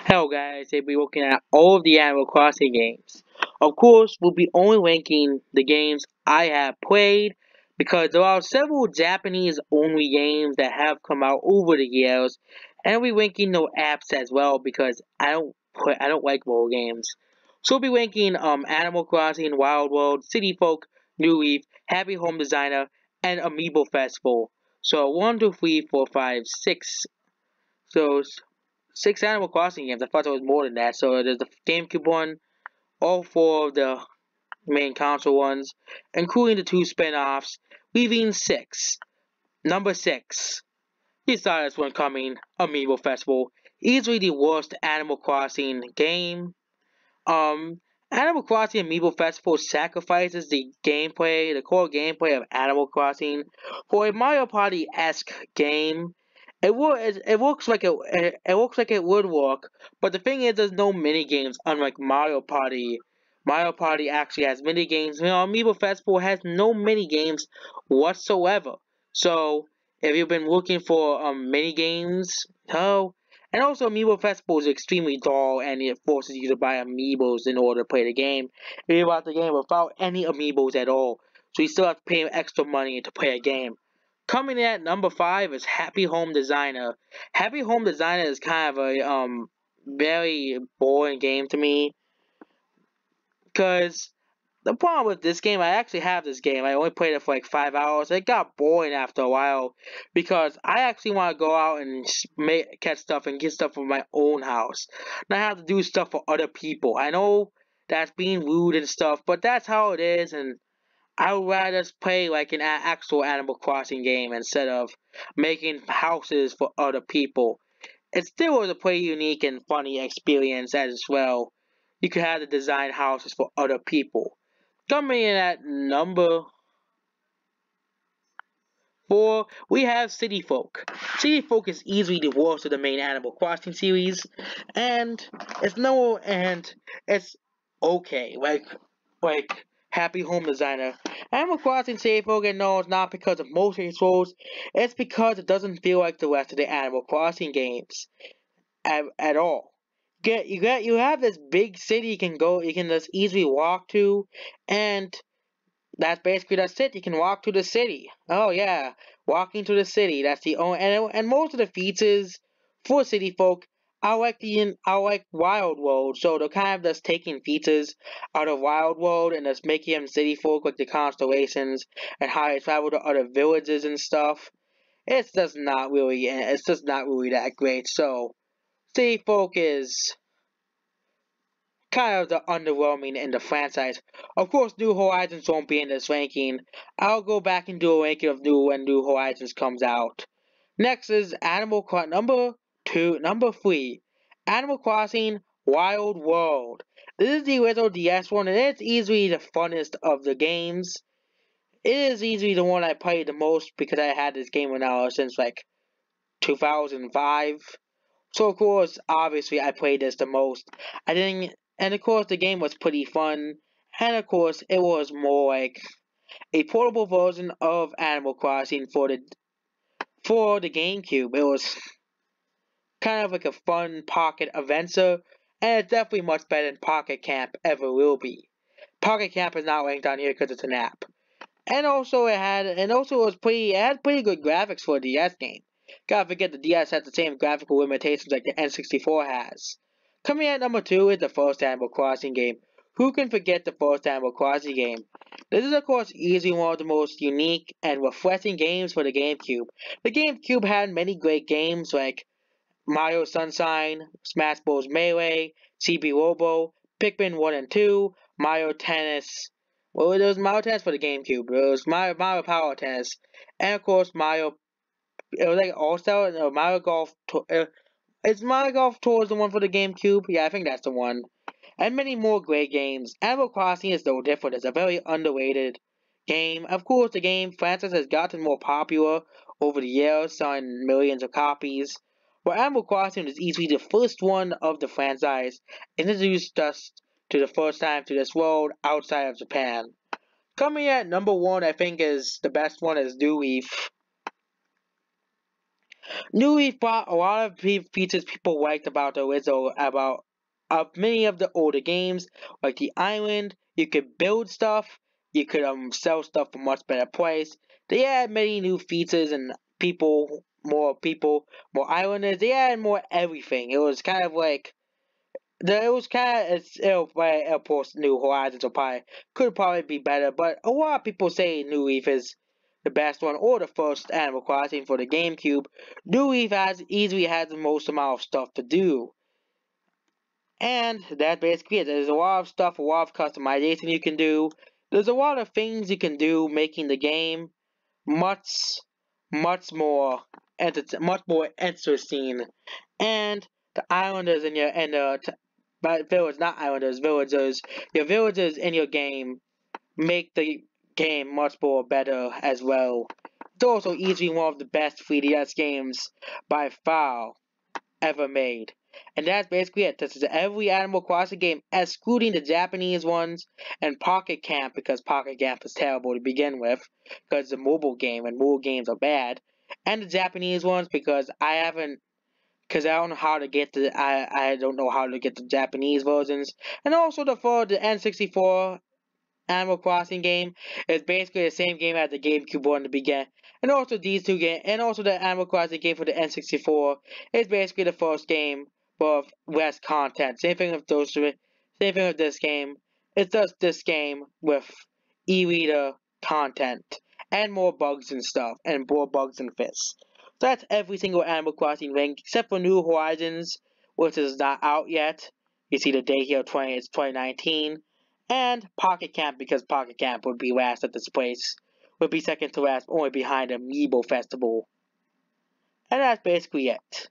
Hello guys, today we'll be looking at all of the Animal Crossing games. Of course, we'll be only ranking the games I have played because there are several Japanese only games that have come out over the years, and we'll be ranking no apps as well because I don't like mobile games. So we'll be ranking Animal Crossing, Wild World, City Folk, New Leaf, Happy Home Designer, and Amiibo Festival. So 1, 2, 3, 4, 5, 6. So six Animal Crossing games. I thought there was more than that. So there's the GameCube one, all four of the main console ones, including the two spin-offs, leaving six. Number six. You saw this one coming, Amiibo Festival. Easily the worst Animal Crossing game. Um, Animal Crossing Amiibo Festival sacrifices the gameplay, the core gameplay of Animal Crossing, for a Mario Party-esque game. It looks like it looks like it would work, but the thing is, there's no mini games. Unlike Mario Party, Mario Party actually has mini games. Amiibo Festival has no mini games whatsoever. So if you've been looking for mini games, no. And also, Amiibo Festival is extremely dull, and it forces you to buy amiibos in order to play the game. You bought the game without any amiibos at all, so you still have to pay extra money to play a game. Coming in at number 5 is Happy Home Designer. Happy Home Designer is kind of a very boring game to me, because the problem with this game, I actually have this game. I only played it for like 5 hours. It got boring after a while because I actually want to go out and catch stuff and get stuff from my own house. Not have to do stuff for other people. I know that's being rude and stuff, but that's how it is. And I would rather just play like an actual Animal Crossing game instead of making houses for other people. It still was a pretty unique and funny experience as well. You could have to design houses for other people. Coming in at number 4, we have City Folk. City Folk is easily the worst of the main Animal Crossing series, and it's okay. Like Happy Home Designer. Animal Crossing City Folk, and no, it's not because of motion controls. It's because it doesn't feel like the rest of the Animal Crossing games at all. You have this big city you can just easily walk to, and that's it. You can walk to the city. Oh yeah, walking to the city. That's the only and most of the features for city folk I like Wild World. So they're kind of just taking features out of Wild World and just making them city folk, like the constellations and how they travel to other villages and stuff. It's just not really that great. So city folk is kind of the underwhelming in the franchise. Of course, New Horizons won't be in this ranking. I'll go back and do a ranking of when New Horizons comes out. Next is number 3, Animal Crossing Wild World. This is the original DS one, and it's easily the funnest of the games. It is easily the one I played the most because I had this game when I was since like 2005. So of course, obviously, I played this the most. I didn't, and of course, the game was pretty fun. And of course, it was more like a portable version of Animal Crossing for the GameCube. It was kind of like a fun pocket adventure, and it's definitely much better than Pocket Camp ever will be. Pocket Camp is not ranked on here because it's an app. It had pretty good graphics for a DS game. Gotta forget the DS has the same graphical limitations like the N64 has. Coming at number 2 is the first Animal Crossing game. Who can forget the first Animal Crossing game? This is of course easily one of the most unique and refreshing games for the GameCube. The GameCube had many great games like Mario Sunshine, Smash Bros. Melee, CB Robo, Pikmin 1 and 2, Mario Tennis. Well, there was Mario Tennis for the GameCube. There was Mario Power Tennis, and of course Mario. It was like All Star. No, Mario Golf. Is Mario Golf Tour the one for the GameCube? Yeah, I think that's the one. And many more great games. Animal Crossing is no different. It's a very underrated game. Of course, the game franchise has gotten more popular over the years, selling millions of copies. But Animal Crossing is easily the first one of the franchise introduced us to the first time to this world outside of Japan. Coming at number 1, I think is the best one is New Leaf. New Leaf brought a lot of features people liked about the original, about many of the older games, like the island. You could build stuff, you could sell stuff for much better price. They had many new features and people, more islanders. They had more everything. It was kind of like it was kind of Airport's New Horizons could probably be better, but a lot of people say New Leaf is the best one or the first Animal Crossing for the GameCube. New Leaf easily has the most amount of stuff to do. And that's basically it. There's a lot of stuff, a lot of customization you can do. There's a lot of things you can do making the game much, much more interesting. And the islanders in village, not islanders, villagers, your villagers in your game make the game much more better as well. It's also easily one of the best 3DS games by far ever made. And that's basically it. This is every Animal Crossing game, excluding the Japanese ones and Pocket Camp, because Pocket Camp is terrible to begin with, because it's a mobile game and mobile games are bad. And the Japanese ones because I don't know how to get I don't know how to get the Japanese versions. And also the N64 Animal Crossing game is basically the same game as the GameCube one to begin. And also these two games, and also the Animal Crossing game for the N64 is basically the first game with less content. Same thing with those three. Same thing with this game. It's just this game with e-reader content and more bugs and stuff, and more bugs and fists. So that's every single Animal Crossing link except for New Horizons, which is not out yet. You see the date here, it's 2019. And Pocket Camp, because Pocket Camp would be last at this place. Would be second to last, only behind Amiibo Festival. And that's basically it.